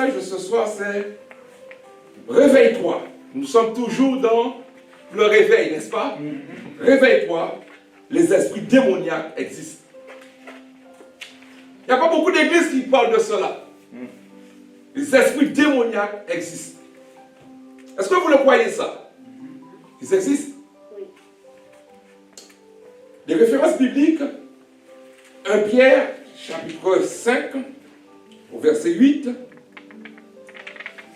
message de ce soir, c'est réveille-toi. Nous sommes toujours dans le réveil, n'est-ce pas? Réveille-toi, les esprits démoniaques existent. Il n'y a pas beaucoup d'églises qui parlent de cela. Les esprits démoniaques existent. Est-ce que vous le croyez ça? Ils existent. Oui. Les références bibliques, 1 Pierre, chapitre 5, au verset 8.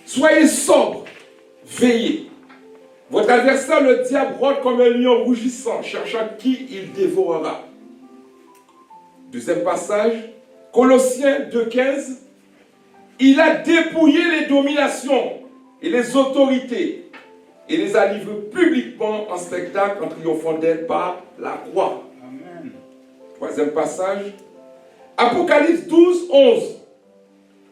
Soyez sobres, veillez. Votre adversaire, le diable, rôde comme un lion rougissant, cherchant qui il dévorera. Deuxième passage, Colossiens 2,15. Il a dépouillé les dominations et les autorités et les a livrées publiquement en spectacle en triomphant d'elles par la croix. Amen. Troisième passage, Apocalypse 12, 11.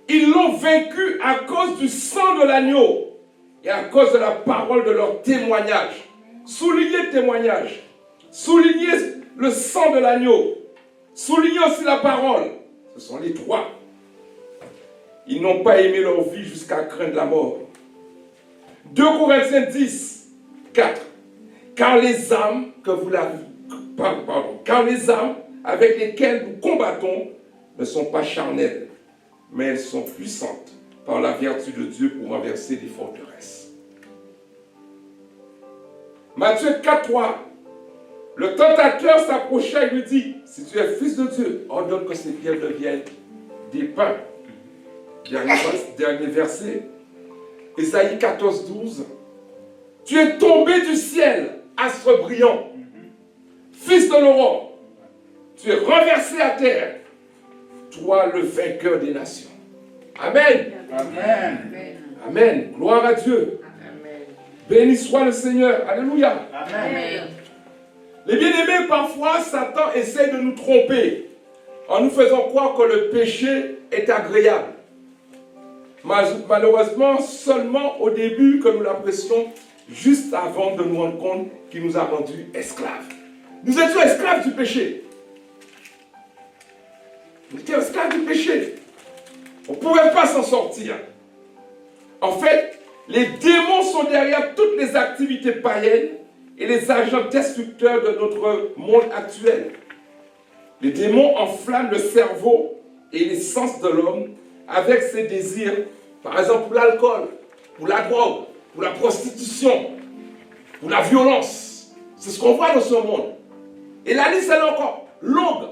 Ils l'ont vaincu à cause du sang de l'agneau et à cause de la parole de leur témoignage. Soulignez le témoignage. Soulignez le sang de l'agneau. Soulignez aussi la parole. Ce sont les trois. Ils n'ont pas aimé leur vie jusqu'à craindre la mort. 2 Corinthiens 10, 4. Car les âmes car les âmes avec lesquelles nous combattons ne sont pas charnelles, mais elles sont puissantes par la vertu de Dieu pour renverser les forteresses. Matthieu 4, 3. Le tentateur s'approcha et lui dit, si tu es fils de Dieu, ordonne que ces pierres deviennent des pains. Dernier verset. Ésaïe 14, 12. Tu es tombé du ciel, astre brillant, fils de l'aurore. Tu es renversé à terre, toi le vainqueur des nations. Amen. Amen. Amen. Gloire à Dieu. Amen. Béni soit le Seigneur. Alléluia. Amen. Les bien-aimés, parfois, Satan essaie de nous tromper en nous faisant croire que le péché est agréable. Malheureusement, seulement au début que nous l'apprécions, juste avant de nous rendre compte qu'il nous a rendus esclaves. Nous étions esclaves du péché. Nous étions esclaves du péché. On ne pouvait pas s'en sortir. En fait, les démons sont derrière toutes les activités païennes et les agents destructeurs de notre monde actuel. Les démons enflamment le cerveau et les sens de l'homme avec ses désirs, par exemple pour l'alcool, pour la drogue, pour la prostitution, pour la violence. C'est ce qu'on voit dans ce monde. Et la liste est encore longue.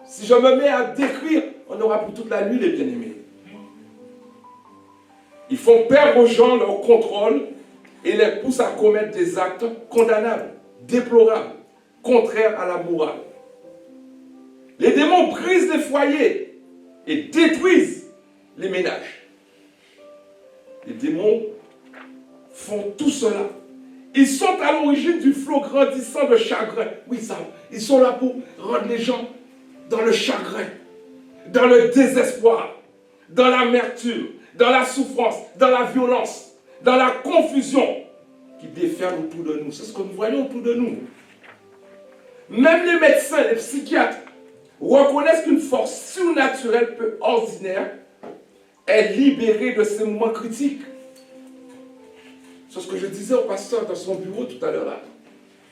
Si je me mets à décrire, on aura pour toute la nuit, les bien-aimés. Ils font perdre aux gens leur contrôle et les poussent à commettre des actes condamnables, déplorables, contraires à la morale. Les démons brisent les foyers et détruisent les ménages. Les démons font tout cela. Ils sont à l'origine du flot grandissant de chagrin. Oui, ça, ils sont là pour rendre les gens dans le chagrin, dans le désespoir, dans l'amertume, dans la souffrance, dans la violence, dans la confusion qui déferle autour de nous. C'est ce que nous voyons autour de nous. Même les médecins, les psychiatres reconnaissent qu'une force surnaturelle peu ordinaire est libérée de ces moments critiques. C'est ce que je disais au pasteur dans son bureau tout à l'heure là.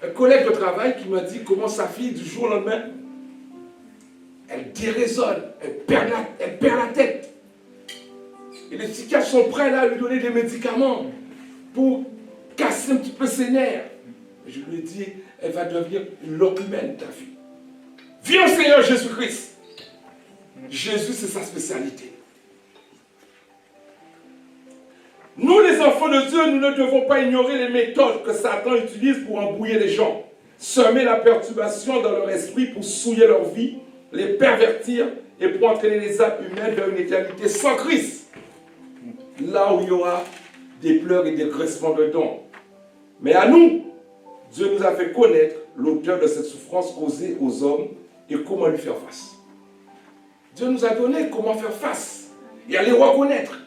Un collègue de travail qui m'a dit comment sa fille du jour au lendemain, elle déraisonne, elle perd la tête. Et les psychiatres sont prêts là à lui donner des médicaments pour casser un petit peu ses nerfs. Et je lui ai dit, elle va devenir l'homme humaine, ta fille. Viens au Seigneur Jésus-Christ. Jésus, c'est sa spécialité. Nous, les enfants de Dieu, nous ne devons pas ignorer les méthodes que Satan utilise pour embrouiller les gens, semer la perturbation dans leur esprit pour souiller leur vie, les pervertir et pour entraîner les âmes humaines vers une éternité sans Christ. Là où il y aura des pleurs et des graissements de dents. Mais à nous, Dieu nous a fait connaître l'auteur de cette souffrance causée aux hommes et comment lui faire face. Dieu nous a donné comment faire face et à les reconnaître.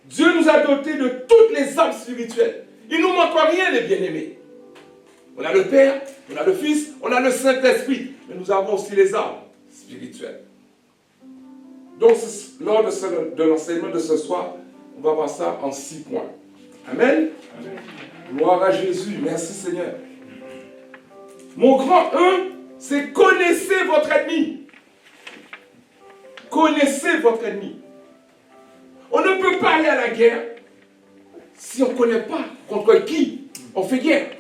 Dieu nous a dotés de toutes les âmes spirituelles. Il ne nous manque rien, les bien-aimés. On a le Père, on a le Fils, on a le Saint-Esprit. Mais nous avons aussi les âmes spirituelles. Donc, lors de l'enseignement de ce soir, on va voir ça en 6 points. Amen. Amen. Gloire à Jésus. Merci Seigneur. Mon grand 1, c'est connaissez votre ennemi. Connaissez votre ennemi. On ne peut pas aller à la guerre si on ne connaît pas contre qui on fait guerre.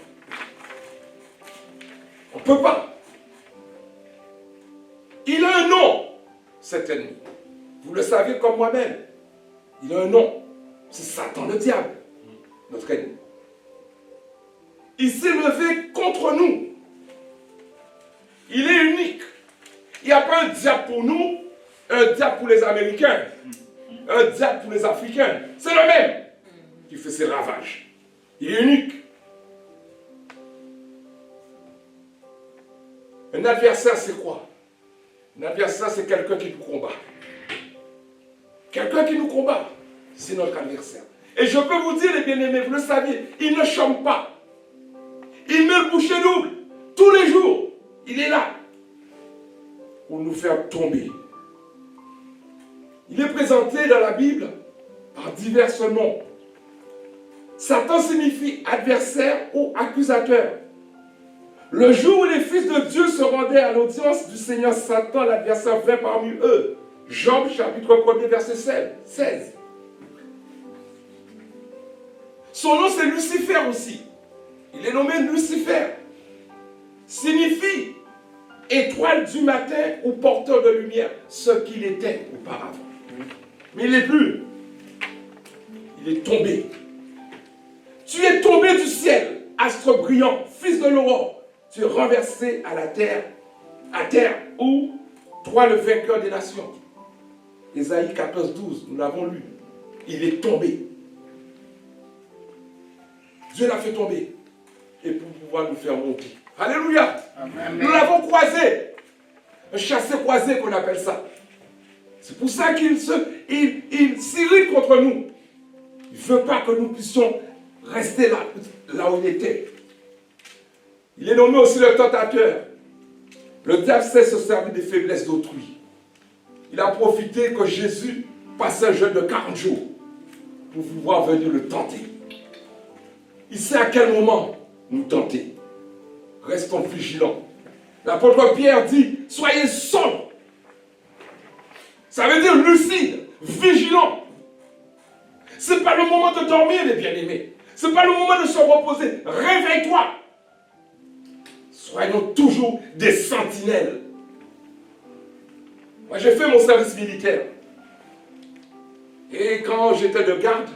On ne peut pas. Il a un nom, cet ennemi. Vous le savez comme moi-même. Il a un nom. C'est Satan le diable, notre ennemi. Il s'est levé contre nous. Il est unique. Il n'y a pas un diable pour nous, un diable pour les Américains, un diable pour les Africains. C'est le même qui fait ses ravages. Il est unique. Un adversaire, c'est quoi? Un adversaire, c'est quelqu'un qui nous combat. Quelqu'un qui nous combat, c'est notre adversaire. Et je peux vous dire, les bien-aimés, vous le saviez, il ne chante pas. Il met le boucher double. Tous les jours, il est là pour nous faire tomber. Il est présenté dans la Bible par divers noms. Satan signifie adversaire ou accusateur. Le jour où les fils de Dieu se rendaient à l'audience du Seigneur, Satan, l'adversaire, vint parmi eux. Job, chapitre 1er, verset 16. Son nom, c'est Lucifer aussi. Il est nommé Lucifer. Signifie étoile du matin ou porteur de lumière, ce qu'il était auparavant. Mais il n'est plus. Il est tombé. Tu es tombé du ciel, astre brillant, fils de l'aurore. Tu es renversé à terre, où toi le vainqueur des nations. Ésaïe 14, 12, nous l'avons lu. Il est tombé. Dieu l'a fait tomber. Et pour pouvoir nous faire monter. Alléluia. Amen. Nous l'avons croisé. Un chassé-croisé qu'on appelle ça. C'est pour ça qu'il s'irrite contre nous. Il ne veut pas que nous puissions rester là où il était. Il est nommé aussi le tentateur. Le diable sait se servir des faiblesses d'autrui. Il a profité que Jésus passe un jeûne de 40 jours pour pouvoir venir le tenter. Il sait à quel moment nous tenter. Restons vigilants. L'apôtre Pierre dit, soyez sobres. Ça veut dire lucide, vigilant. Ce n'est pas le moment de dormir, les bien-aimés. Ce n'est pas le moment de se reposer. Réveille-toi. Soyons toujours des sentinelles. Moi, j'ai fait mon service militaire. Et quand j'étais de garde,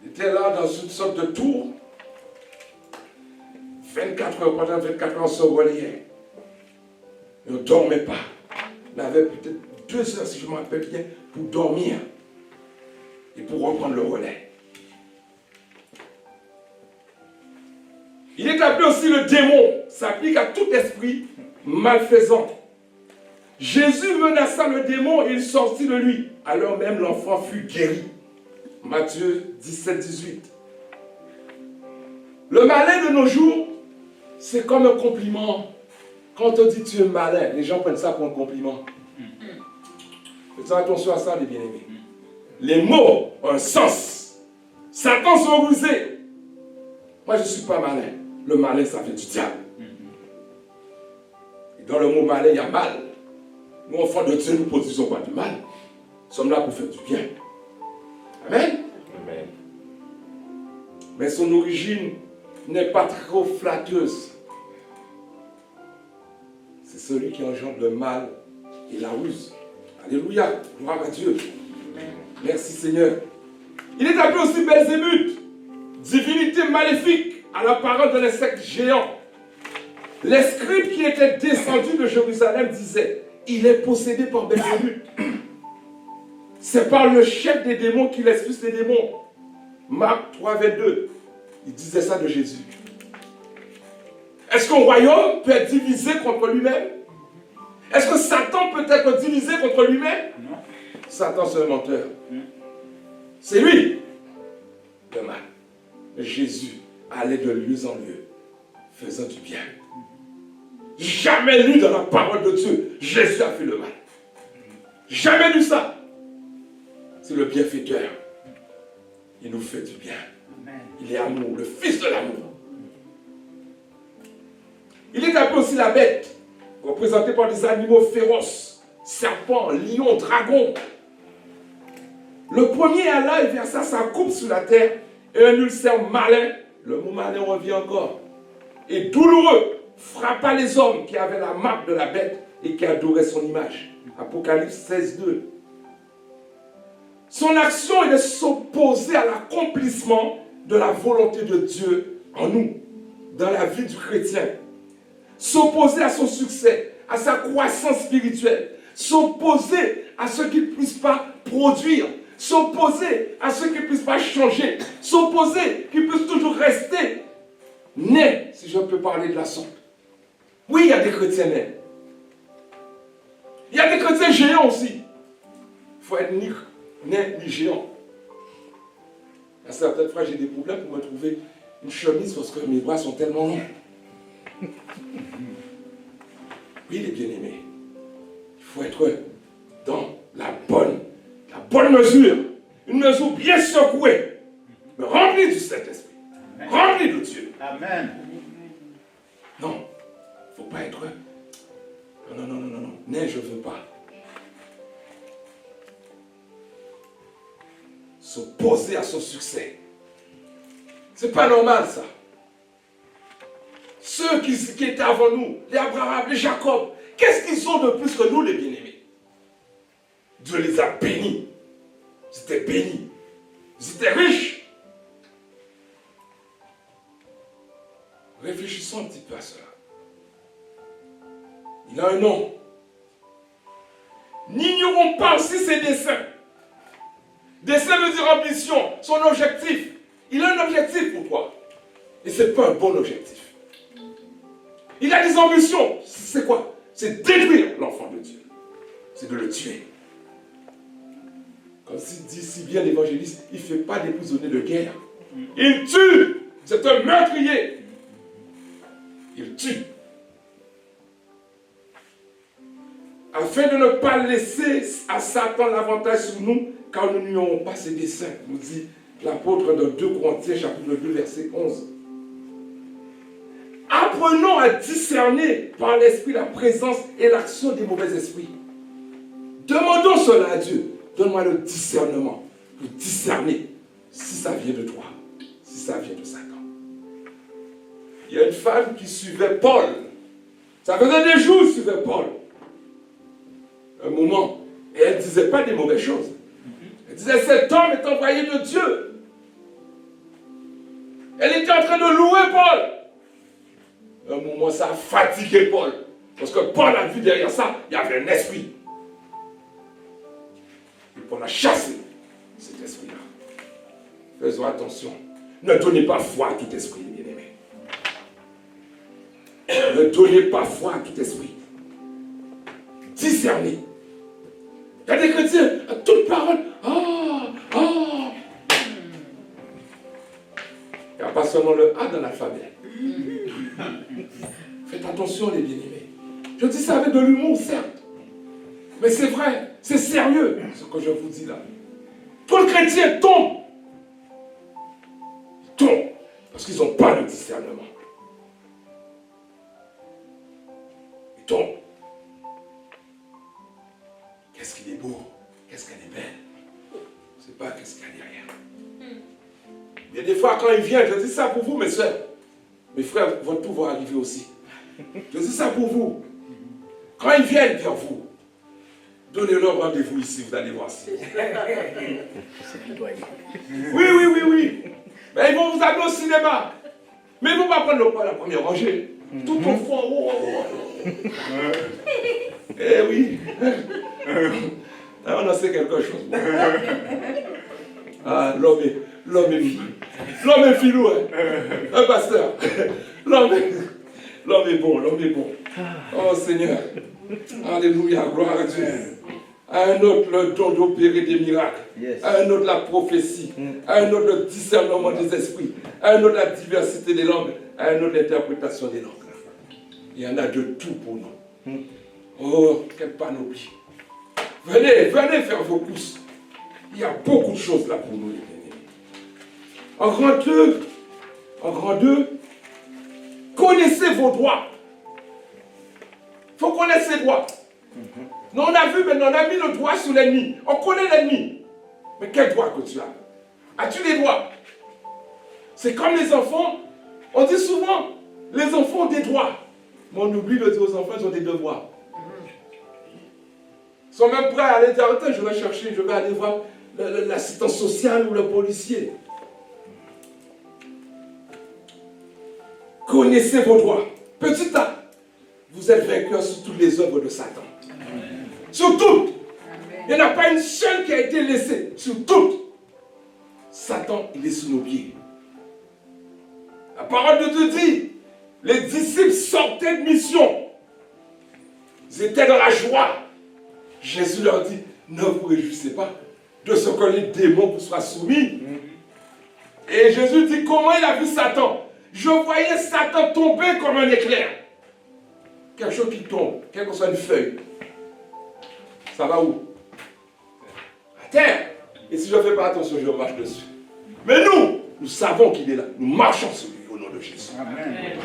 j'étais là dans une sorte de tour. 24 heures, pendant 24 heures, on se relayait. On ne dormait pas. On avait peut-être 2 heures, si je me rappelle bien, pour dormir et pour reprendre le relais. Il est appelé aussi le démon. Ça s'applique à tout esprit malfaisant. Jésus menaça le démon et il sortit de lui. Alors même l'enfant fut guéri. Matthieu 17, 18. Le malin de nos jours, c'est comme un compliment. Quand on te dit tu es malin, les gens prennent ça pour un compliment. Faites attention à ça, les bien-aimés. Les mots ont un sens. Satan s'est rusé. Moi, je ne suis pas malin. Le malin, ça vient du diable. Et dans le mot malin, il y a mal. Nous, enfants de Dieu, nous ne produisons pas du mal. Nous sommes là pour faire du bien. Amen. Amen. Mais son origine n'est pas trop flatteuse. C'est celui qui engendre le mal et la ruse. Alléluia. Gloire à Dieu. Merci Seigneur. Il est appelé aussi Belzébuth, divinité maléfique à l'apparence d'un insecte géant. Les scribes qui étaient descendus de Jérusalem disaient, il est possédé par Belzébuth. C'est par le chef des démons qu'il expulse les démons. Marc 3, 22. Il disait ça de Jésus. Est-ce qu'un royaume peut être divisé contre lui-même? Est-ce que Satan peut être divisé contre lui-même? Non. Satan, c'est un menteur. C'est lui, le mal. Mais Jésus allait de lieu en lieu, faisant du bien. Jamais lu dans la parole de Dieu, Jésus a fait le mal. Jamais lu ça. C'est le bienfaiteur. Il nous fait du bien. Il est amour, le fils de l'amour. Il est appelé aussi la bête, représenté par des animaux féroces, serpents, lions, dragons. Le premier Allah, il versa sa coupe sur la terre et un ulcère malin, le mot malin revient encore, et douloureux, frappa les hommes qui avaient la marque de la bête et qui adoraient son image. Apocalypse 16, 2. Son action est de s'opposer à l'accomplissement de la volonté de Dieu en nous, dans la vie du chrétien. S'opposer à son succès, à sa croissance spirituelle. S'opposer à ce qu'il ne puisse pas produire. S'opposer à ce qu'il ne puisse pas changer. S'opposer qu'il puisse toujours rester né, si je peux parler de la sorte. Oui, il y a des chrétiens nés. Il y a des chrétiens géants aussi. Il faut être ni né ni géant. À certaines fois, j'ai des problèmes pour me trouver une chemise parce que mes bras sont tellement longs. Oui, les bien-aimés, il faut être dans la bonne mesure. Une mesure bien secouée, mais remplie du Saint-Esprit, remplie de Dieu. Amen. Non, il ne faut pas être... Non. Non, je ne veux pas. S'opposer à son succès. C'est pas normal, ça. Ceux qui étaient avant nous, les Abraham, les Jacob, qu'est-ce qu'ils ont de plus que nous, les bien-aimés? Dieu les a bénis. Ils étaient bénis. Ils étaient riches. Réfléchissons un petit peu à cela. Il a un nom. N'ignorons pas aussi ses desseins. Dessein veut dire ambition, son objectif. Il a un objectif pour toi. Et ce n'est pas un bon objectif. Il a des ambitions. C'est quoi? C'est détruire l'enfant de Dieu. C'est de le tuer. Comme dit si bien l'évangéliste, il ne fait pas des prisonniers de guerre. Il tue. C'est un meurtrier. Il tue. Afin de ne pas laisser à Satan l'avantage sur nous, car nous n'ignorons pas ses desseins, nous dit l'apôtre dans 2 Corinthiens, chapitre 2, verset 11. Apprenons à discerner par l'esprit la présence et l'action des mauvais esprits. Demandons cela à Dieu. Donne-moi le discernement pour discerner si ça vient de toi, si ça vient de Satan. Il y a une femme qui suivait Paul. Ça faisait des jours qu'elle suivait Paul. Un moment. Et elle ne disait pas des mauvaises choses. Elle disait, cet homme est envoyé de Dieu. Elle était en train de louer Paul. Un moment, ça a fatigué Paul. Parce que Paul a vu derrière ça, il y avait un esprit. Et Paul a chassé cet esprit-là. Faisons attention. Ne donnez pas foi à tout esprit, bien-aimés. Ne donnez pas foi à tout esprit. Discernez. Il y a des chrétiens, à toute parole, il n'y a pas seulement le A dans l'alphabet. Faites attention, les bien-aimés. Je dis ça avec de l'humour, certes. Mais c'est vrai, c'est sérieux, ce que je vous dis là. Tout le chrétien tombe. Ils tombent, parce qu'ils n'ont pas de discernement. Ils tombent. Qu'est-ce qu'il est beau, qu'est-ce qu'elle est belle. C'est pas qu'est-ce qu'il y a derrière. Il y a des fois quand ils viennent, je dis ça pour vous mes soeurs. Mes frères vont pouvoir arriver aussi. Je dis ça pour vous. Quand ils viennent vers vous, donnez-leur rendez-vous ici, vous allez voir ça. Oui. Mais ils vont vous amener au cinéma. Mais ils ne vont pas prendre la première rangée. Tout au fond. Eh oui. On en sait quelque chose. Ah, l'homme est filou, hein. Un pasteur. L'homme est bon. Oh Seigneur. Alléluia, gloire à Dieu. À un autre, le don d'opérer des miracles. Yes. À un autre, la prophétie. À un autre, le discernement des esprits. À un autre, la diversité des langues. À un autre, l'interprétation des langues. Il y en a de tout pour nous. Oh, quelle panoplie. Venez faire vos courses. Il y a beaucoup de choses là pour nous, les bien-aimés. En grand 2, connaissez vos droits. Il faut connaître ses droits. Nous, on a vu maintenant, on a mis le doigt sur l'ennemi. On connaît l'ennemi. Mais quel droit que tu as? As-tu des droits? C'est comme les enfants. On dit souvent, les enfants ont des droits. Mais on oublie de dire aux enfants, ils ont des devoirs. Ils sont même prêts à aller dire, attends, je vais chercher, je vais aller voir l'assistant social ou le policier. Connaissez vos droits. Petit A, vous êtes vainqueurs sur toutes les œuvres de Satan. Amen. Sur toutes. Amen. Il n'y en a pas une seule qui a été laissée. Sur toutes. Satan, il est sous nos pieds. La parole de Dieu dit, les disciples sortaient de mission. Ils étaient dans la joie. Jésus leur dit, ne vous réjouissez pas de ce que les démons vous soient soumis. Et Jésus dit, comment il a vu Satan? Je voyais Satan tomber comme un éclair. Quelque chose qui tombe, quelle que soit une feuille. Ça va où? À terre. Et si je ne fais pas attention, je marche dessus. Mais nous savons qu'il est là. Nous marchons sur lui au nom de Jésus. Amen.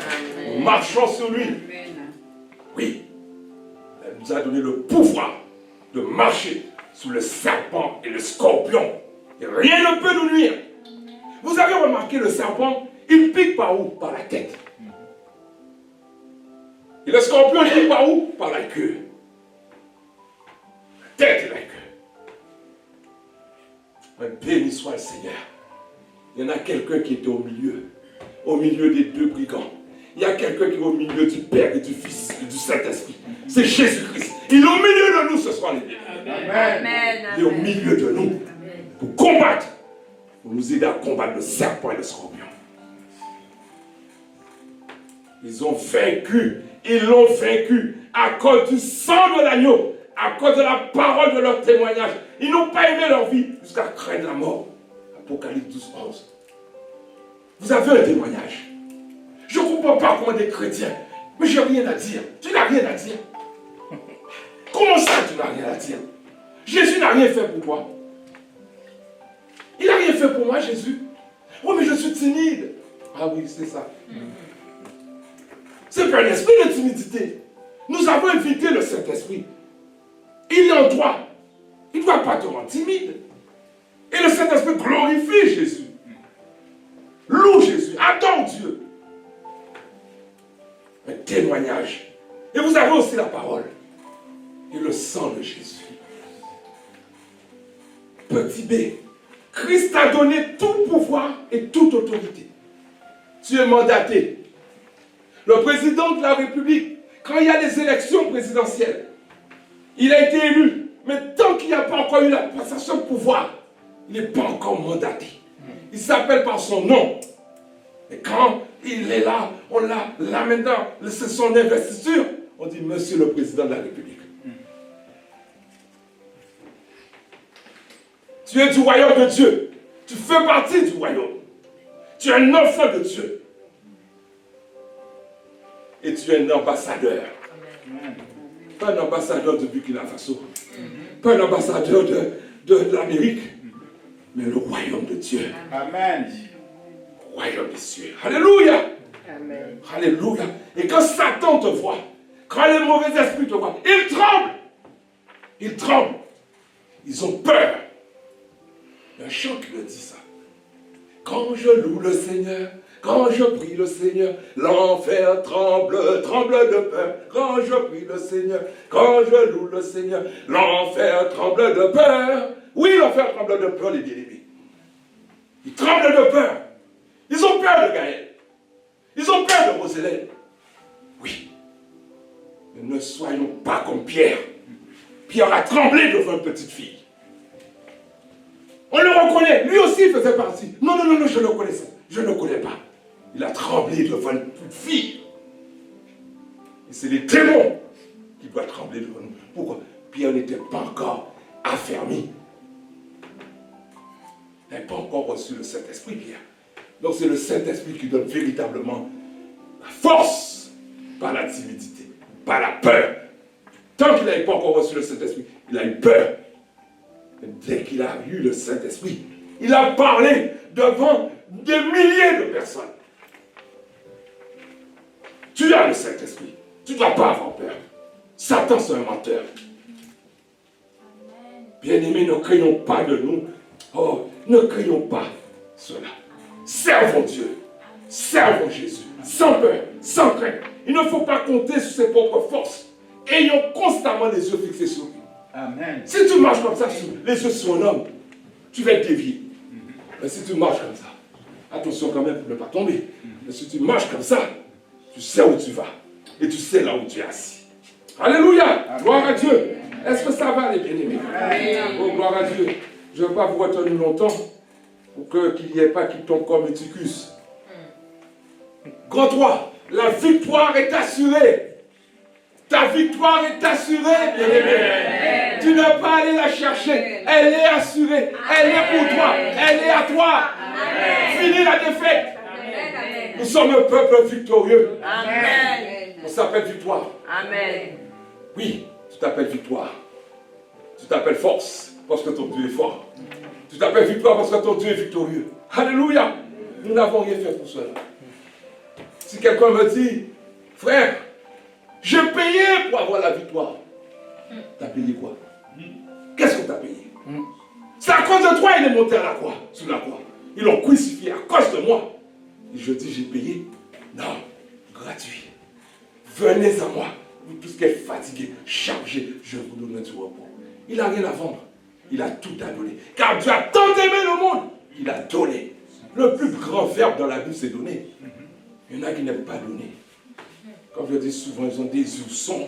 Nous marchons sur lui. Amen. Oui. Elle nous a donné le pouvoir de marcher sous le serpent et le scorpion. Et rien ne peut nous nuire. Vous avez remarqué le serpent, il pique par où? Par la tête. Et le scorpion, il pique par où? Par la queue. La tête et la queue. Béni soit le Seigneur. Il y en a quelqu'un qui était au milieu des deux brigands. Il y a quelqu'un qui est au milieu du Père et du Fils et du Saint-Esprit. C'est Jésus-Christ. Il est au milieu de nous ce soir, les bien-aimés. Amen. Il est au milieu de nous. Amen. Pour combattre. Pour nous aider à combattre le serpent et le scorpion. Ils ont vaincu. Ils l'ont vaincu à cause du sang de l'agneau. À cause de la parole de leur témoignage. Ils n'ont pas aimé leur vie jusqu'à craindre la mort. Apocalypse 12, 11. Vous avez un témoignage. Je ne comprends pas comment des chrétiens, mais je n'ai rien à dire. Tu n'as rien à dire. Comment ça tu n'as rien à dire? Jésus n'a rien fait pour toi. Il n'a rien fait pour moi, Jésus. Oh, mais je suis timide. Ah oui, c'est ça. C'est pas un esprit de timidité. Nous avons invité le Saint-Esprit. Il est en toi. Il ne doit pas te rendre timide. Et le Saint-Esprit glorifie Jésus. Loue Jésus. Adore Dieu. Un témoignage. Et vous avez aussi la parole. Et le sang de Jésus. Petit B. Christ t'a donné tout pouvoir et toute autorité. Tu es mandaté. Le président de la République, quand il y a des élections présidentielles, il a été élu. Mais tant qu'il n'y a pas encore eu la passation de pouvoir, il n'est pas encore mandaté. Il s'appelle par son nom. Et quand il est là, on l'a là maintenant, c'est son investiture, on dit Monsieur le Président de la République. Tu es du royaume de Dieu. Tu fais partie du royaume. Tu es un enfant de Dieu. Et tu es un ambassadeur. Pas un ambassadeur de Burkina Faso. Pas un ambassadeur de l'Amérique. Mais le royaume de Dieu. Amen. Le royaume des cieux. Alléluia. Amen. Alléluia. Et quand Satan te voit, quand les mauvais esprits te voient, ils tremblent. Ils tremblent. Ils ont peur. Il y a un chant qui me dit ça. Quand je loue le Seigneur, quand je prie le Seigneur, l'enfer tremble, tremble de peur. Quand je prie le Seigneur, quand je loue le Seigneur, l'enfer tremble de peur. Oui, l'enfer tremble de peur, les bien-aimés. Ils tremblent de peur. Ils ont peur de Gaël. Ils ont peur de Roselène. Oui. Mais ne soyons pas comme Pierre. Pierre a tremblé devant une petite fille. On le reconnaît. Lui aussi il faisait partie. Non, je le connais ça. Je ne le connais pas. Il a tremblé devant une petite fille. Et c'est les démons qui doivent trembler devant nous. Pourquoi? Pierre n'était pas encore affermi. Il n'avait pas encore reçu le Saint-Esprit, Pierre. Donc c'est le Saint-Esprit qui donne véritablement la force, pas la timidité, pas la peur. Tant qu'il n'avait pas encore reçu le Saint-Esprit, Il a eu peur. Dès qu'il a eu le Saint-Esprit, il a parlé devant des milliers de personnes. Tu as le Saint-Esprit. Tu ne dois pas avoir peur. Satan, c'est un menteur. Bien-aimés, ne craignons pas de nous. Oh, ne craignons pas cela. Servons Dieu. Servons Jésus. Sans peur, sans crainte. Il ne faut pas compter sur ses propres forces. Ayons constamment les yeux fixés sur lui. Amen. Si tu marches comme ça, les yeux sur un homme, tu vas être dévié. Mais si tu marches comme ça, attention quand même pour ne pas tomber. Mais si tu marches comme ça, tu sais où tu vas. Et tu sais là où tu es assis. Alléluia. Amen. Gloire à Dieu. Est-ce que ça va les bien-aimés? Oh, gloire à Dieu. Je ne vais pas vous retenir longtemps pour qu'il n'y ait pas qui tombe comme Eutychus. Grand 3, la victoire est assurée. Ta victoire est assurée, bien-aimé. Tu n'as pas à aller la chercher. Elle est assurée. Elle est pour toi. Elle est à toi. Finis la défaite. Amen. Nous sommes un peuple victorieux. Amen. On s'appelle victoire. Amen. Oui, tu t'appelles victoire. Tu t'appelles force parce que ton Dieu est fort. Tu t'appelles victoire parce que ton Dieu est victorieux. Alléluia. Nous n'avons rien fait pour cela. Si quelqu'un me dit, frère, j'ai payé pour avoir la victoire. T'as payé quoi? Qu'est-ce que tu as payé? C'est à cause de toi il est monté à la croix, sur la croix. Ils l'ont crucifié à cause de moi. Et je dis, j'ai payé? Non, gratuit. Venez à moi, vous tous qui êtes fatigués, chargés, je vous donne du repos. Il n'a rien à vendre. Il a tout à donner. Car Dieu a tant aimé le monde, il a donné. Le plus grand verbe dans la Bible, c'est donner. Il y en a qui n'aiment pas donner. Comme je dis souvent, ils ont des oursins,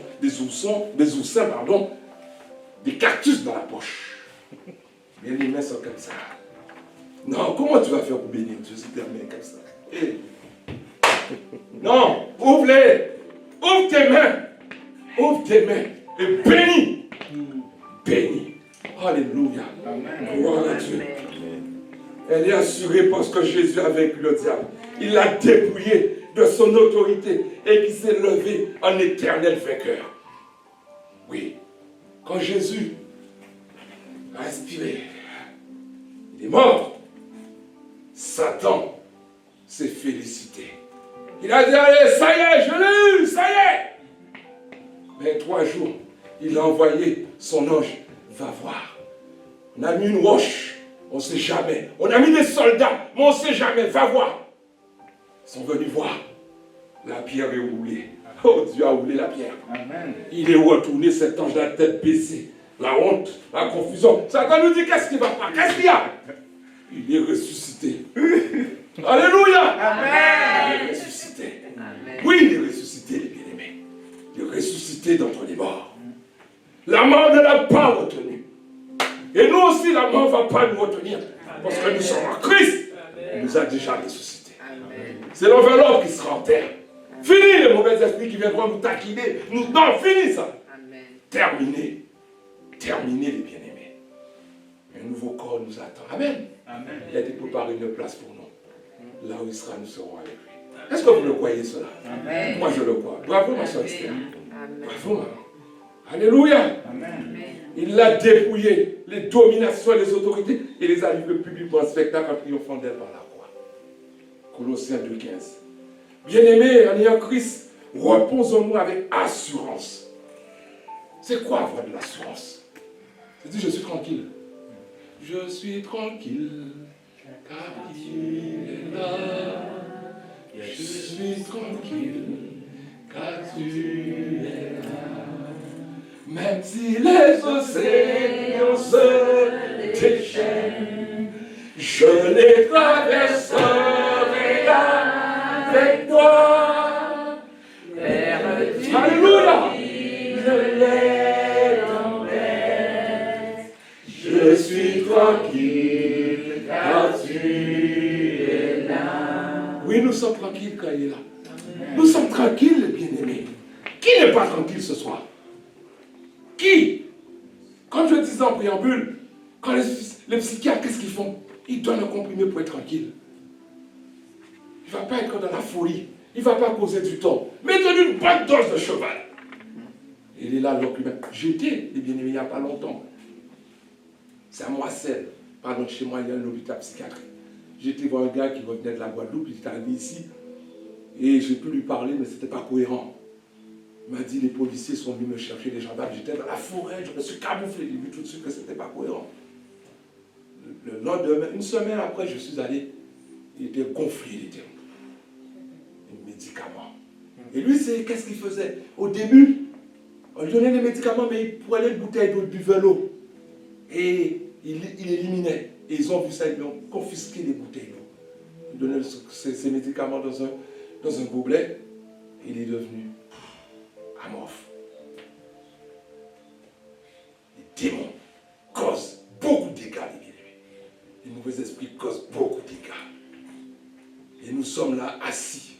des cactus dans la poche. Mais les mains sont comme ça. Non, comment tu vas faire pour bénir Dieu si tes mains comme ça? Hey. Non, ouvre-les. Ouvre tes mains. Ouvre tes mains. Et bénis. Bénis. Alléluia. Amen. Gloire à Dieu. Elle est assurée parce que Jésus a vaincu le diable. Il l'a dépouillé de son autorité et qui s'est levé en éternel vainqueur. Oui, quand Jésus a expiré, il est mort. Satan s'est félicité. Il a dit, allez, ça y est, je l'ai eu, ça y est. Mais 3 jours, il a envoyé son ange, va voir. On a mis une roche, on ne sait jamais. On a mis des soldats, mais on ne sait jamais, va voir. Ils sont venus voir. La pierre est roulée. Oh, Dieu a roulé la pierre. Amen. Il est retourné, cet ange, la tête baissée. La honte, la confusion. Satan nous dit, qu'est-ce qui va pas? Qu'est-ce qu'il y a? Il est ressuscité. Alléluia. Amen. Il est ressuscité. Amen. Oui, il est ressuscité, les bien-aimés. Il est ressuscité d'entre les morts. La mort ne l'a pas retenu. Et nous aussi, la mort ne va pas nous retenir. Parce que nous sommes en Christ. Il nous a déjà ressuscités. C'est l'enveloppe qui sera en terre. Fini les mauvais esprits qui viendront nous taquiner. Non, fini ça. Amen. Terminé. Terminé les bien-aimés. Un nouveau corps nous attend. Amen. Amen. Il a été préparé une place pour nous. Là où il sera, nous serons avec lui. Est-ce que vous le croyez cela? Amen. Moi je le crois. Bravo ma soeur Esther. Bravo maman. Alléluia. Amen. Il l'a dépouillé, les dominations et les autorités, et les a livrés publiquement en spectacle en triomphant d'elle par la croix. Colossiens 2,15. Bien-aimés, en ayant Christ, reposons-nous avec assurance. C'est quoi avoir de l'assurance? C'est dire je suis tranquille. Je suis tranquille, car il est là. Je suis tranquille, car tu es là. Même si les océans se déchaînent, je les traverserai avec toi. Alléluia. Je les tempêtes, je suis tranquille car tu es là. Oui, nous sommes tranquilles quand il est là. Nous sommes tranquilles, les bien-aimés. Qui n'est pas tranquille ce soir? Qui? Comme je disais en préambule, quand les psychiatres, qu'est-ce qu'ils font? Ils donnent un comprimé pour être tranquille. Il ne va pas être dans la folie. Il ne va pas causer du tort. Mais donne une bonne dose de cheval. Il est là, l'occupant. J'étais, les bien-aimés, il n'y a pas longtemps. C'est à Moisselles. Pardon, chez moi, il y a un hôpital psychiatrique. J'étais voir un gars qui revenait de la Guadeloupe, il était arrivé ici. Et j'ai pu lui parler, mais ce n'était pas cohérent. Il m'a dit, les policiers sont venus me chercher, les gendarmes. J'étais dans la forêt, je me suis camouflé. J'ai vu tout de suite que ce n'était pas cohérent. Le lendemain, une semaine après, je suis allé. Il était gonflé, il était médicaments. Et lui, qu'est-ce qu'il faisait? Au début, on lui donnait des médicaments, mais il prenait une bouteille d'eau, il buvait l'eau. Et il éliminait. Et ils ont vu ça, ils ont confisqué les bouteilles d'eau. Il donnait ces médicaments dans un gobelet. Et il est devenu amorphe. Les démons causent beaucoup de dégâts, les bien-aimés. Les mauvais esprits causent beaucoup de dégâts. Et nous sommes là assis.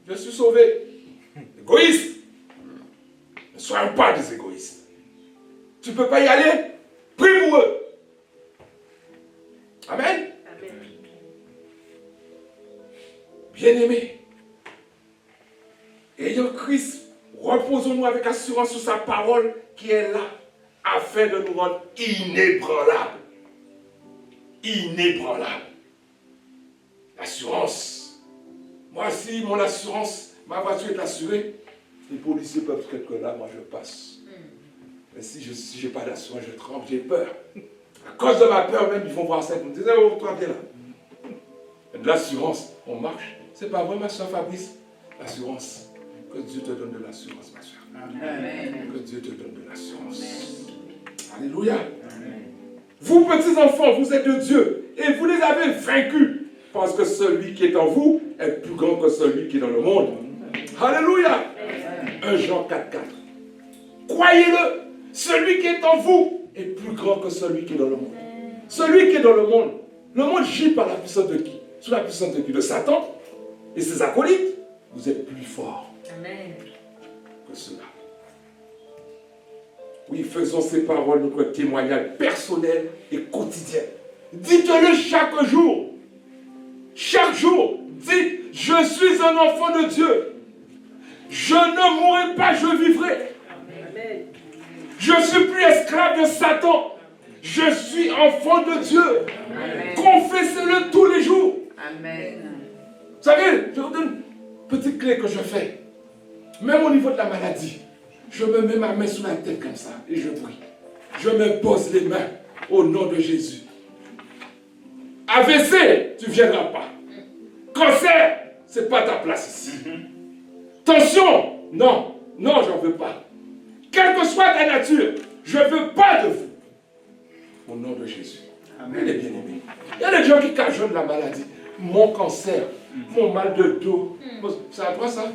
Je suis sauvé. Égoïste. Ne soyons pas des égoïstes. Tu ne peux pas y aller? Prie pour eux. Amen. Amen. Bien-aimés, ayant Christ, reposons-nous avec assurance sur sa parole qui est là, afin de nous rendre inébranlables. Inébranlables. L'assurance. Moi, si mon assurance, ma voiture est assurée, les policiers peuvent être là, moi je passe. Mais si je n'ai pas d'assurance, je tremble, j'ai peur. À cause de ma peur même, ils vont voir ça, ils me disent, oh, toi, viens là. De l'assurance, on marche. C'est pas vrai, ma soeur Fabrice? L'assurance. Que Dieu te donne de l'assurance, ma soeur. Amen. Que Dieu te donne de l'assurance. Alléluia. Amen. Vous, petits enfants, vous êtes de Dieu et vous les avez vaincus. Parce que celui qui est en vous est plus grand que celui qui est dans le monde. Alléluia. 1 Jean 4, 4. Croyez-le, celui qui est en vous est plus grand que celui qui est dans le monde. Celui qui est dans le monde gît par la puissance de qui? Sous la puissance de qui? De Satan et ses acolytes. Vous êtes plus forts que cela. Oui, faisons ces paroles notre témoignage personnel et quotidien. Dites-le chaque jour. Chaque jour, dites, je suis un enfant de Dieu. Je ne mourrai pas, je vivrai. Amen. Je ne suis plus esclave de Satan. Je suis enfant de Dieu. Amen. Confessez-le tous les jours. Amen. Vous savez, je vous donne une petite clé que je fais. Même au niveau de la maladie, je me mets ma main sous la tête comme ça et je prie. Je me pose les mains au nom de Jésus. AVC, tu ne viendras pas. Cancer, ce n'est pas ta place ici. Tension, non, j'en veux pas. Quelle que soit ta nature, je ne veux pas de vous. Au nom de Jésus. Amen. Les bien-aimés. Il y a des gens qui cajonnent la maladie. Mon cancer, mon mal de dos. C'est à toi ça?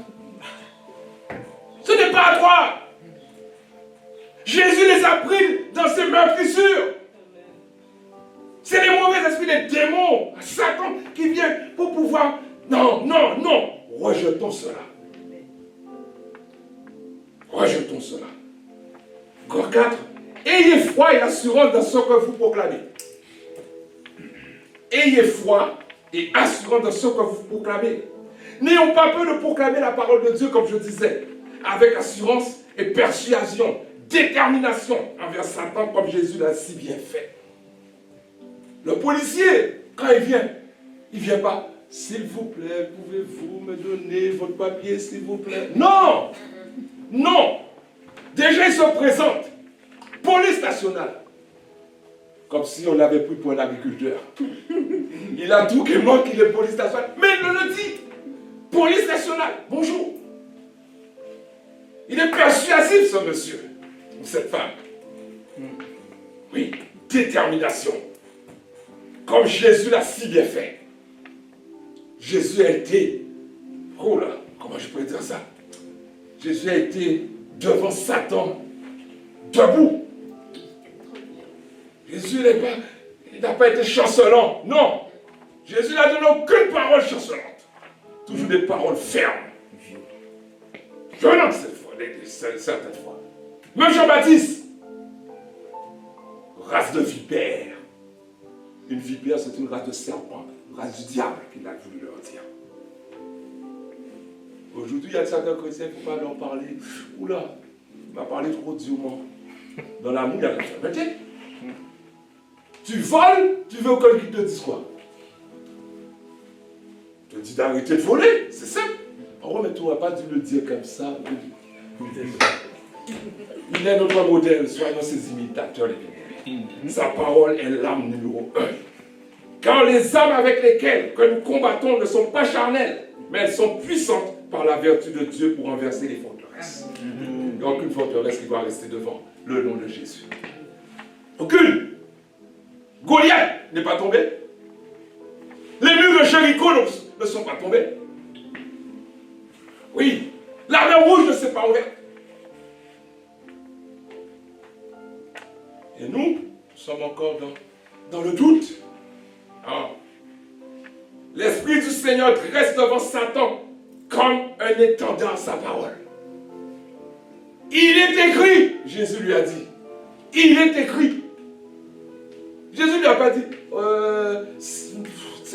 Ce n'est pas à toi. Jésus les a pris dans ses meurtrissures. C'est les mauvais esprits, les démons, Satan qui vient pour pouvoir... Non. Rejetons cela. Rejetons cela. Corps 4. Ayez foi et assurance dans ce que vous proclamez. Ayez foi et assurance dans ce que vous proclamez. N'ayons pas peur de proclamer la parole de Dieu, comme je disais, avec assurance et persuasion, détermination envers Satan, comme Jésus l'a si bien fait. Le policier, quand il vient pas. S'il vous plaît, pouvez-vous me donner votre papier, s'il vous plaît? Non! Déjà, il se présente. Police nationale. Comme si on l'avait pris pour un agriculteur. Il a tout qui manque qu'il est police nationale. Mais il me le dit. Police nationale, bonjour. Il est persuasif, ce monsieur. Ou cette femme. Oui, détermination. Comme Jésus l'a si bien fait. Jésus a été, oh là, comment je pourrais dire ça? Jésus a été devant Satan, debout. Jésus n'a pas été chancelant, non. Jésus n'a donné aucune parole chancelante. Toujours des paroles fermes. Violentes cette fois, certaines fois. Même Jean-Baptiste, race de vipère. Une vipère, c'est une race de serpent, une race du diable qu'il a voulu leur dire. Aujourd'hui, il y a certains chrétiens, il ne faut pas leur parler. Oula, il m'a parlé trop durement. Dans l'amour, il y a quelque chose. Tu voles, tu veux que quelqu'un te dise quoi? Je te dis d'arrêter de voler, c'est simple. Oh, mais tu n'aurais pas dû le dire comme ça. Il est notre modèle, soyons ses imitateurs, les bien-aimés. Sa parole est l'âme numéro 1. Car les âmes avec lesquelles que nous combattons ne sont pas charnelles, mais elles sont puissantes par la vertu de Dieu pour renverser les forteresses. Il n'y a aucune forteresse qui va rester devant le nom de Jésus. Aucune. Goliath n'est pas tombé. Les murs de Jéricho ne sont pas tombés. Oui, la mer rouge ne s'est pas ouverte. Et nous sommes encore dans le doute. Ah. L'Esprit du Seigneur dresse devant Satan comme un étendard sa parole. Il est écrit, Jésus lui a dit. Il est écrit. Jésus ne lui a pas dit,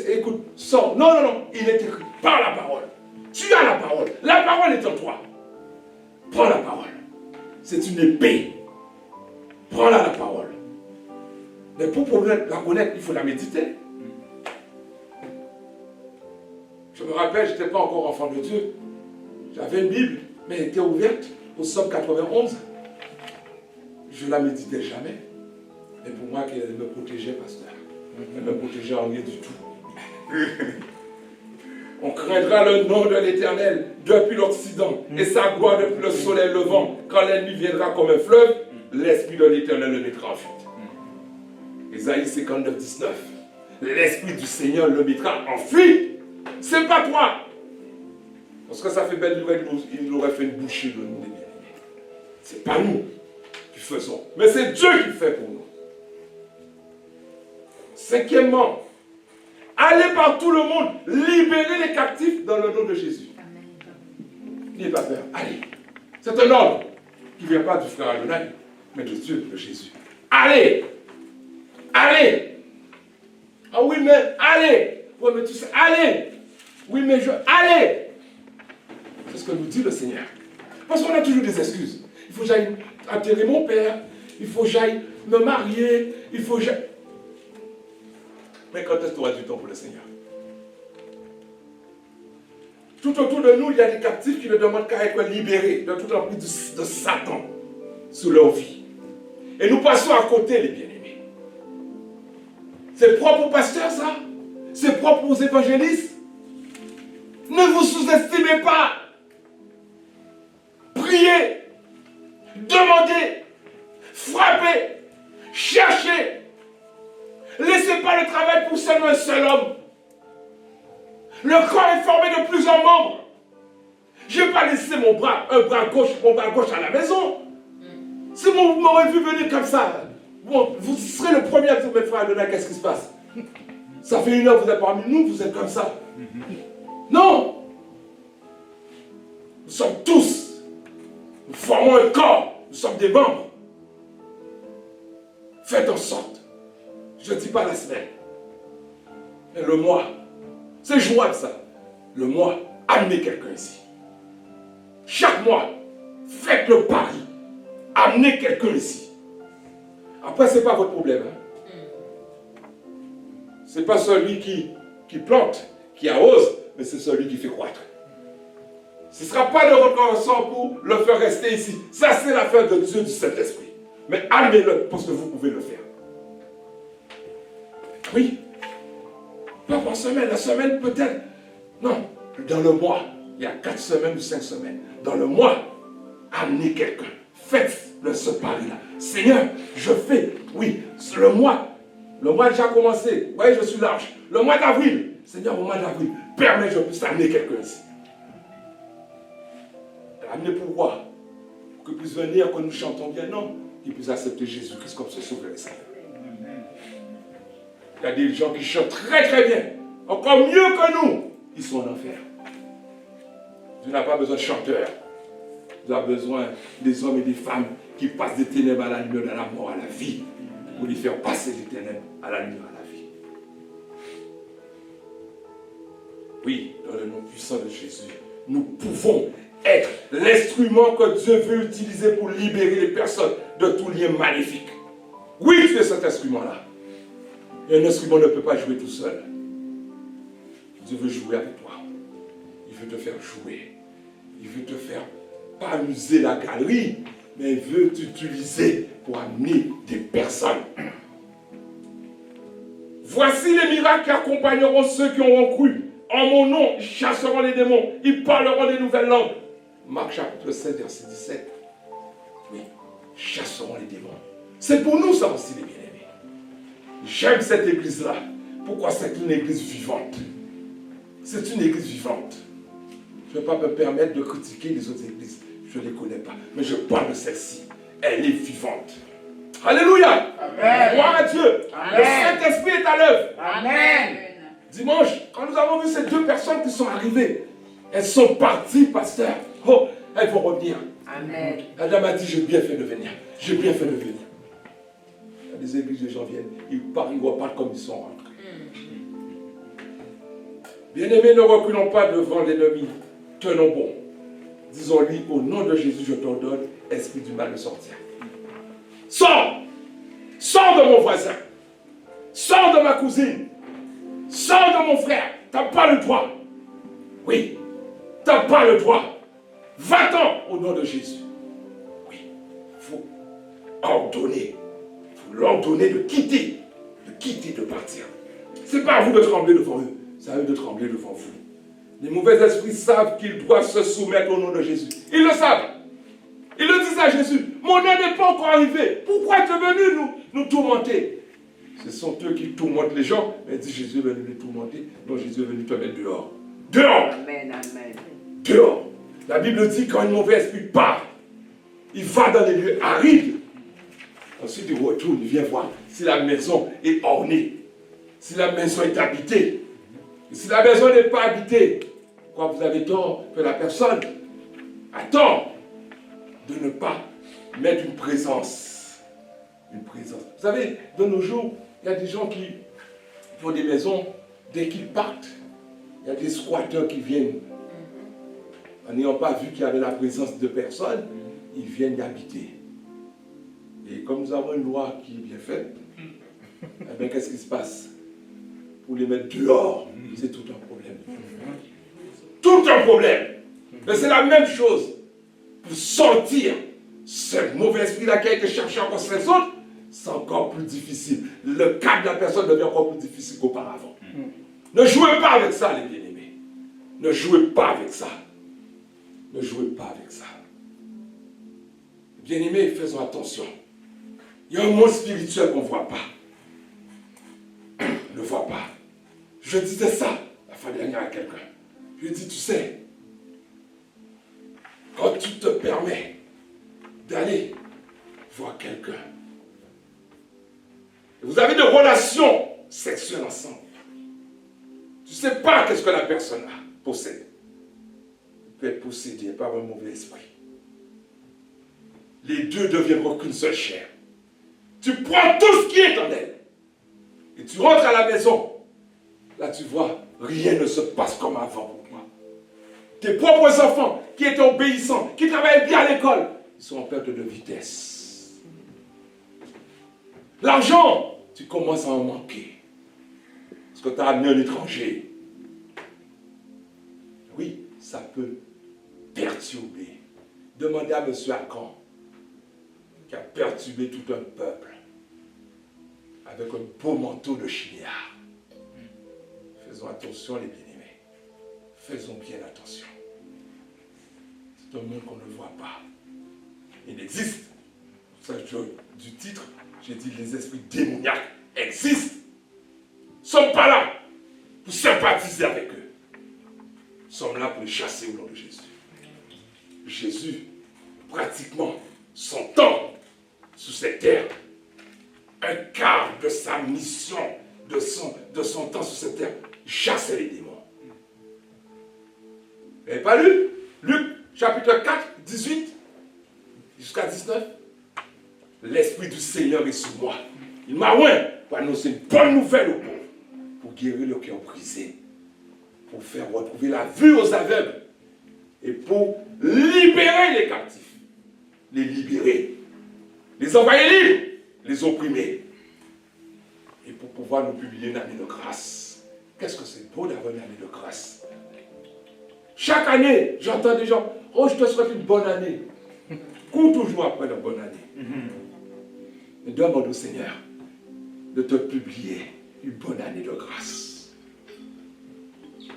écoute, sors. Non, non, non, il est écrit. Par la parole. Tu as la parole. La parole est en toi. Prends la parole. C'est une épée. Prends-la la parole. Mais pour la connaître, il faut la méditer. Je me rappelle, je n'étais pas encore enfant de Dieu. J'avais une Bible, mais elle était ouverte au Somme 91. Je ne la méditais jamais. Mais pour moi, qu'elle me protégeait, pasteur. Elle me protégeait en rien du tout. On craindra le nom de l'Éternel depuis l'Occident et sa gloire depuis le soleil levant. Quand l'ennemi viendra comme un fleuve, l'Esprit de l'Éternel le mettra en fuite. Ésaïe 59, 19. L'Esprit du Seigneur le mettra en fuite. C'est pas toi. Parce que ça fait belle nouvelle, il aurait fait une bouchée de nous. C'est pas nous qui faisons, mais c'est Dieu qui fait pour nous. Cinquièmement, allez par tout le monde, libérer les captifs dans le nom de Jésus. N'ayez pas peur, allez. C'est un ordre qui ne vient pas du frère Adonai, mais de Dieu, de Jésus. Allez! Allez! Ah oui, mais allez! Oui, mais tu sais, allez! Oui, mais allez! C'est ce que nous dit le Seigneur. Parce qu'on a toujours des excuses. Il faut que j'aille enterrer mon père, il faut que j'aille me marier, il faut que j'aille... Mais quand est-ce que tu auras du temps pour le Seigneur? Tout autour de nous, il y a des captifs qui ne demandent qu'à être libérés de tout l'emprise de Satan sur leur vie. Et nous passons à côté, les bien-aimés. C'est propre aux pasteurs, ça? C'est propre aux évangélistes? Ne vous sous-estimez pas. Priez, demandez, frappez, cherchez. Laissez pas le travail pour seulement un seul homme. Le corps est formé de plusieurs membres. Je ne vais pas laisser un bras gauche à la maison. Si vous m'aurez vu venir comme ça, bon, vous serez le premier à dire, mes frères, qu'est-ce qui se passe? Ça fait 1 heure que vous êtes parmi nous, vous êtes comme ça. Non! Nous sommes tous, nous formons un corps, nous sommes des membres. Faites en sorte, je ne dis pas la semaine, mais le mois, c'est jouable ça. Le mois, amenez quelqu'un ici. Chaque mois, faites le pari, amenez quelqu'un ici. Après, ce n'est pas votre problème. Hein? Ce n'est pas celui qui plante, qui arrose, mais c'est celui qui fait croître. Ce ne sera pas de reconnaissance pour le faire rester ici. Ça, c'est l'affaire de Dieu, du Saint-Esprit. Mais amenez-le parce que vous pouvez le faire. Oui. Pas par semaine. La semaine, peut-être. Non. Dans le mois, il y a 4 semaines ou 5 semaines. Dans le mois, amenez quelqu'un. Faites ce pari-là. Seigneur, je fais. Oui, le mois a déjà commencé. Vous voyez, je suis large. Le mois d'avril. Seigneur, au mois d'avril, permets que je puisse amener quelqu'un ici. Amener pourquoi? Pour qu'il puisse venir, que nous chantons bien, non. Qu'il puisse accepter Jésus-Christ comme son sauveur et Seigneur. Il y a des gens qui chantent très très bien, encore mieux que nous, ils sont en enfer. Tu n'as pas besoin de chanteurs. Tu as besoin des hommes et des femmes qui passent des ténèbres à la lumière, de la mort à la vie, pour les faire passer des ténèbres à la lumière à la vie. Oui, dans le nom puissant de Jésus, nous pouvons être l'instrument que Dieu veut utiliser pour libérer les personnes de tout lien maléfique. Oui, tu es cet instrument-là. Et un instrument ne peut pas jouer tout seul. Dieu veut jouer avec toi. Il veut te faire jouer. Il veut te faire pas amuser la galerie, mais il veut t'utiliser pour amener des personnes. Voici les miracles qui accompagneront ceux qui auront cru. En mon nom, ils chasseront les démons. Ils parleront des nouvelles langues. Marc chapitre 7, verset 17. Oui, chasseront les démons. C'est pour nous ça aussi, les bien-aimés. J'aime cette église-là. Pourquoi c'est une église vivante? C'est une église vivante. Je ne vais pas me permettre de critiquer les autres églises. Je ne les connais pas. Mais je parle de celle-ci. Elle est vivante. Alléluia. Amen. Gloire à Dieu. Amen. Le Saint-Esprit est à l'œuvre. Amen. Dimanche, quand nous avons vu ces deux personnes qui sont arrivées, elles sont parties, pasteur. Oh, elles vont revenir. Amen. La dame a dit, j'ai bien fait de venir. J'ai bien fait de venir. Il y a des églises, les gens viennent, ils partent, ils repartent comme ils sont rentrés. Bien-aimés, ne reculons pas devant l'ennemi. Tenons bon. Disons-lui, au nom de Jésus, je t'ordonne, esprit du mal, de sortir. Sors! Sors de mon voisin! Sors de ma cousine! Sors de mon frère! T'as pas le droit! Oui, t'as pas le droit! Va-t'en au nom de Jésus! Oui, il faut ordonner. Il faut l'ordonner de quitter, de partir. C'est pas à vous de trembler devant eux, c'est à eux de trembler devant vous. Les mauvais esprits savent qu'ils doivent se soumettre au nom de Jésus. Ils le savent. Ils le disent à Jésus. Mon heure n'est pas encore arrivée. Pourquoi tu es venu nous tourmenter? Ce sont eux qui tourmentent les gens. Mais dit Jésus est venu les tourmenter. Non, Jésus est venu te mettre dehors. Dehors. Amen. Amen. Dehors. La Bible dit quand un mauvais esprit part, il va dans les lieux arides. Ensuite, il retourne, il vient voir si la maison est ornée. Si la maison est habitée. Et si la maison n'est pas habitée, quoi, vous avez tort que la personne a tort de ne pas mettre une présence. Une présence. Vous savez, de nos jours, il y a des gens qui ont des maisons, dès qu'ils partent, il y a des squatteurs qui viennent. En n'ayant pas vu qu'il y avait la présence de personnes, ils viennent y habiter. Et comme nous avons une loi qui est bien faite, eh bien, qu'est-ce qui se passe? Pour les mettre dehors, c'est tout un problème. Tout un problème. Mais c'est la même chose. Pour sortir ce mauvais esprit-là qui a été cherché encore sur les autres, c'est encore plus difficile. Le cas de la personne devient encore plus difficile qu'auparavant. Ne jouez pas avec ça, les bien-aimés. Ne jouez pas avec ça. Ne jouez pas avec ça. Bien-aimés, faisons attention. Il y a un monde spirituel qu'on ne voit pas. On ne voit pas. Je disais ça la fois dernière à quelqu'un. Je lui ai dit, tu sais, quand tu te permets d'aller voir quelqu'un, vous avez des relations sexuelles ensemble, tu ne sais pas qu'est-ce que la personne possède. Elle peut être possédée par un mauvais esprit. Les deux deviendront qu'une seule chair. Tu prends tout ce qui est en elle et tu rentres à la maison. Là, tu vois, rien ne se passe comme avant pour toi. Tes propres enfants qui étaient obéissants, qui travaillaient bien à l'école, ils sont en perte de vitesse. L'argent, tu commences à en manquer. Parce que tu as amené un étranger. Oui, ça peut perturber. Demandez à M. Akan, qui a perturbé tout un peuple, avec un beau manteau de chignard. Faisons attention, les bien-aimés. Faisons bien attention. C'est un monde qu'on ne voit pas. Il existe. C'est pour ça que du titre, j'ai dit les esprits démoniaques existent. Nous ne sommes pas là pour sympathiser avec eux. Nous sommes là pour les chasser au nom de Jésus. Jésus, pratiquement son temps sur cette terre, un quart de sa mission, de son temps sur cette terre, chassait les démons. Vous n'avez pas lu? Luc, chapitre 4, 18 jusqu'à 19. L'Esprit du Seigneur est sur moi. Il m'a oint pour annoncer une bonne nouvelle aux pauvres, pour guérir le cœur brisé, pour faire retrouver la vue aux aveugles et pour libérer les captifs, les libérer, les envoyer libres, les opprimer, et pour pouvoir nous publier une année de grâce. Qu'est-ce que c'est beau d'avoir une année de grâce. Chaque année, j'entends des gens, oh, je te souhaite une bonne année. Cours toujours après la bonne année. Mais demande au Seigneur de te publier une bonne année de grâce.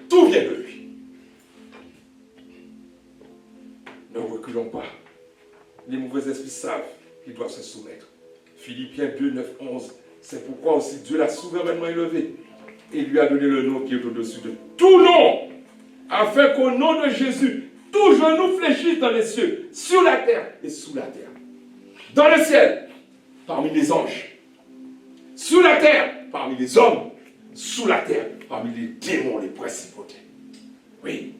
Tout vient de lui. Ne reculons pas. Les mauvais esprits savent qu'ils doivent se soumettre. Philippiens 2, 9, 11. C'est pourquoi aussi Dieu l'a souverainement élevé et lui a donné le nom qui est au-dessus de tout nom, afin qu'au nom de Jésus, tout genou fléchisse dans les cieux, sur la terre et sous la terre. Dans le ciel, parmi les anges. Sous la terre, parmi les hommes. Sous la terre, parmi les démons, les principautés. Oui,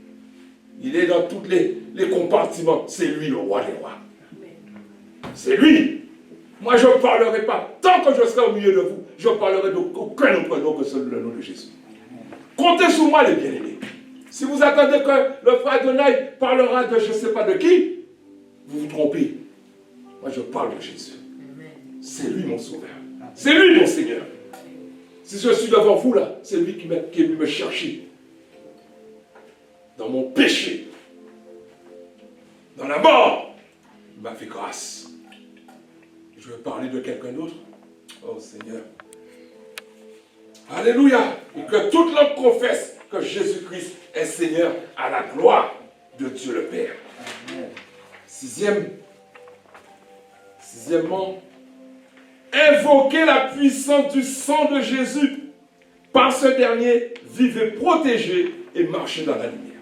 il est dans tous les compartiments. C'est lui le roi des rois. C'est lui. Moi, je ne parlerai pas. Tant que je serai au milieu de vous, je ne parlerai d'aucun autre nom que celui le nom de Jésus. Comptez sur moi, les bien-aimés. Si vous attendez que le frère Donaï parlera de je ne sais pas de qui, vous vous trompez. Moi, je parle de Jésus. C'est lui mon sauveur. C'est lui mon Seigneur. Si je suis devant vous là, c'est lui qui est venu me chercher. Dans mon péché. Dans la mort. Il m'a fait grâce. Je veux parler de quelqu'un d'autre. Oh Seigneur. Alléluia. Et que toute langue confesse que Jésus-Christ est Seigneur à la gloire de Dieu le Père. Sixièmement, invoquez la puissance du sang de Jésus. Par ce dernier, vivez protégés et marchez dans la lumière.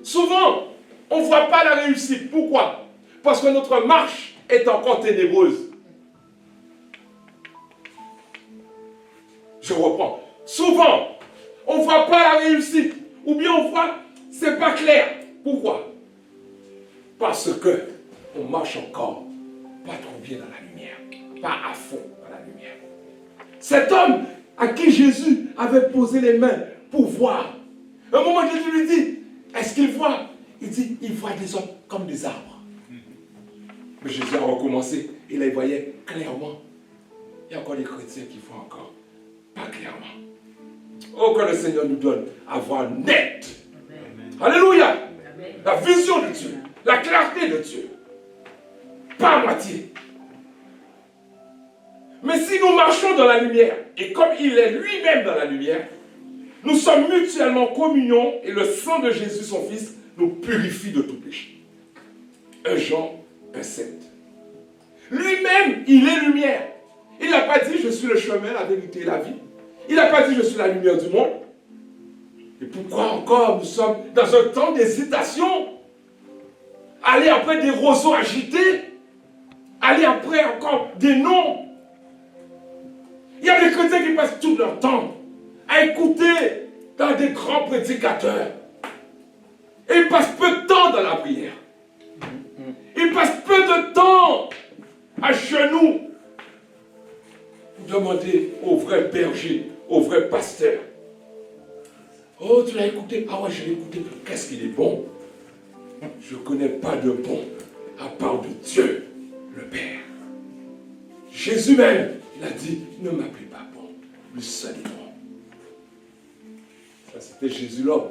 Souvent, on ne voit pas la réussite. Pourquoi? Parce que notre marche est encore ténébreuse. Je reprends. Souvent, on ne voit pas la réussite. Ou bien on voit, c'est pas clair. Pourquoi? Parce que on marche encore pas trop bien dans la lumière. Pas à fond dans la lumière. Cet homme à qui Jésus avait posé les mains pour voir. À un moment, Jésus lui dit, est-ce qu'il voit? Il dit, il voit des hommes comme des arbres. Mais Jésus a recommencé. Et là, il voyait clairement. Il y a encore des chrétiens qui voient encore pas clairement. Oh, que le Seigneur nous donne à voir net. Amen. Alléluia. Amen. La vision de Dieu. La clarté de Dieu. Pas à moitié. Mais si nous marchons dans la lumière, et comme il est lui-même dans la lumière, nous sommes mutuellement en communion et le sang de Jésus, son Fils, nous purifie de tout péché. 1 Jean 1,7. Lui-même, il est lumière. Il n'a pas dit je suis le chemin, la vérité et la vie. Il n'a pas dit je suis la lumière du monde. Et pourquoi encore nous sommes dans un temps d'hésitation? Aller après des roseaux agités? Aller après encore des noms? Il y a des chrétiens qui passent tout leur temps à écouter dans des grands prédicateurs. Et ils passent peu de temps dans la prière. Ils passent peu de temps à genoux pour demander au vrai berger, au vrai pasteur. Oh, tu l'as écouté? Ah ouais, je l'ai écouté. Qu'est-ce qu'il est bon? Je ne connais pas de bon à part de Dieu, le Père. Jésus même, il a dit, ne m'appelez pas bon, lui seul est bon. Ça, c'était Jésus l'homme.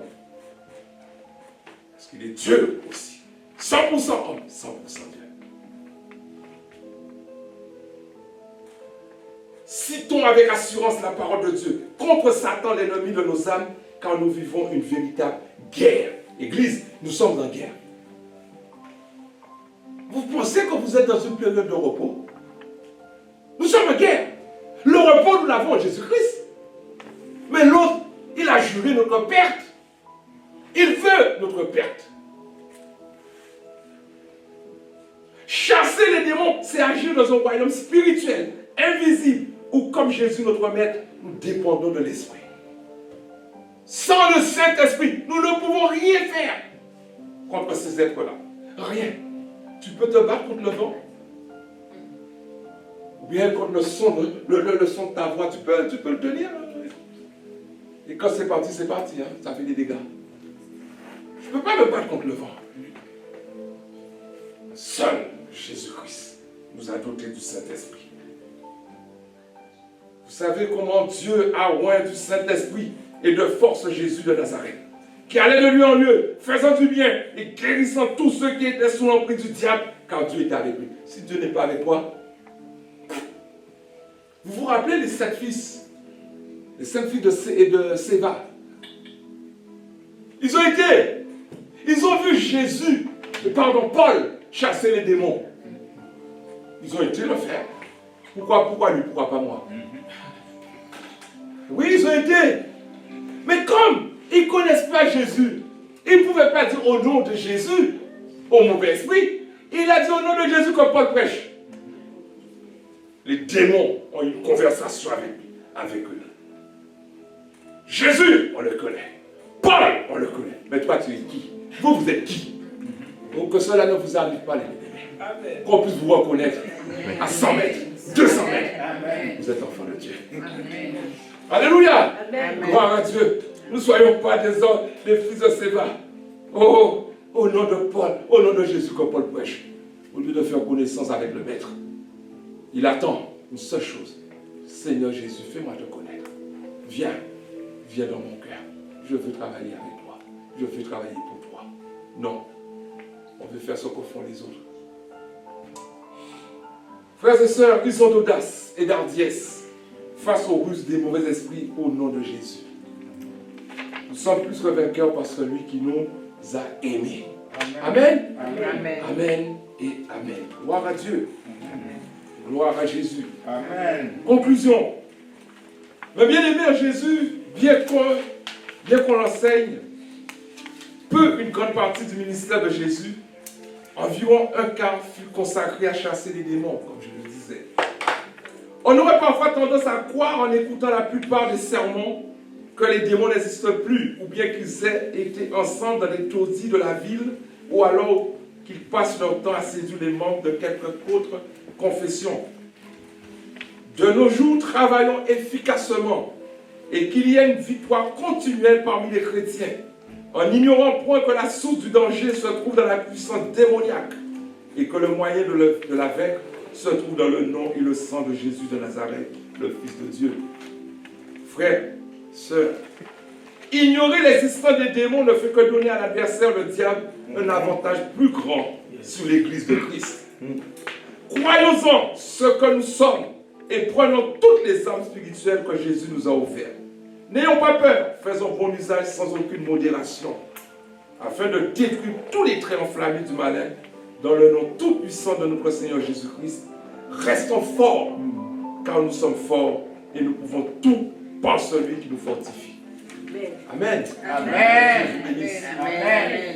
Parce qu'il est Dieu aussi. 100% homme, 100% Dieu. Citons avec assurance la parole de Dieu contre Satan, l'ennemi de nos âmes, car nous vivons une véritable guerre. Église, nous sommes en guerre. Vous pensez que vous êtes dans une période de repos? Nous sommes en guerre. Le repos, nous l'avons en Jésus-Christ. Mais l'autre, il a juré notre perte. Il veut notre perte. Chasser les démons, c'est agir dans un royaume spirituel, invisible, où comme Jésus notre Maître, nous dépendons de l'Esprit. Sans le Saint-Esprit, nous ne pouvons rien faire contre ces êtres-là. Rien. Tu peux te battre contre le vent. Ou bien contre le son de ta voix, tu peux le tenir. Et quand c'est parti, hein, ça fait des dégâts. Je ne peux pas me battre contre le vent. Seul Jésus-Christ nous a dotés du Saint-Esprit. Vous savez comment Dieu a oint du Saint-Esprit et de force Jésus de Nazareth, qui allait de lieu en lieu, faisant du bien et guérissant tous ceux qui étaient sous l'emprise du diable, car Dieu était avec lui. Si Dieu n'est pas avec toi, vous vous rappelez les 7 fils, les 5 filles de Séva. Ils ont vu Jésus, Paul, chasser les démons. Ils ont été le faire. Pourquoi lui, pourquoi pas moi? Oui, ils ont été. Mais comme ils ne connaissent pas Jésus, ils ne pouvaient pas dire au nom de Jésus, au mauvais esprit. Il a dit au nom de Jésus que Paul prêche. Les démons ont une conversation avec eux. Jésus, on le connaît. Paul, on le connaît. Mais toi, tu es qui? Vous êtes qui? Pour que cela ne vous arrive pas, les bien-aimés. Qu'on puisse vous reconnaître à 100 mètres, 200 mètres. Amen. Vous êtes enfants de Dieu. Amen. Alléluia. Amen. Gloire à Dieu. Nous ne soyons pas des fils de Séva. Oh, au nom de Paul, au nom de Jésus que Paul prêche. Au lieu de faire connaissance avec le Maître, il attend une seule chose. Seigneur Jésus, fais-moi te connaître. Viens dans mon cœur. Je veux travailler avec toi. Je veux travailler pour toi. Non. On veut faire ce que font les autres. Frères et sœurs, ils sont d'audace et d'hardiesse face aux ruses des mauvais esprits au nom de Jésus. Nous sommes plus que vainqueurs par celui qui nous a aimés. Amen. Amen. Amen et Amen. Gloire à Dieu. Amen. Gloire à Jésus. Amen. Conclusion. Mais bien aimé Jésus, bien qu'on l'enseigne, une grande partie du ministère de Jésus, environ un quart fut consacré à chasser les démons, comme je le disais. On aurait parfois tendance à croire en écoutant la plupart des sermons que les démons n'existent plus, ou bien qu'ils aient été ensemble dans les taudis de la ville, ou alors qu'ils passent leur temps à séduire les membres de quelque autre confession. De nos jours, travaillons efficacement et qu'il y ait une victoire continuelle parmi les chrétiens, en ignorant point que la source du danger se trouve dans la puissance démoniaque et que le moyen de la vaincre se trouve dans le nom et le sang de Jésus de Nazareth, le Fils de Dieu. Frères, sœurs, ignorer l'existence des démons ne fait que donner à l'adversaire, le diable, un avantage plus grand sur l'Église de Christ. Croyons-en ce que nous sommes et prenons toutes les armes spirituelles que Jésus nous a offertes. N'ayons pas peur, faisons bon usage sans aucune modération, afin de détruire tous les traits enflammés du malin, dans le nom tout puissant de notre Seigneur Jésus-Christ. Restons forts, car nous sommes forts et nous pouvons tout par celui qui nous fortifie. Amen. Amen. Amen. Amen. Amen.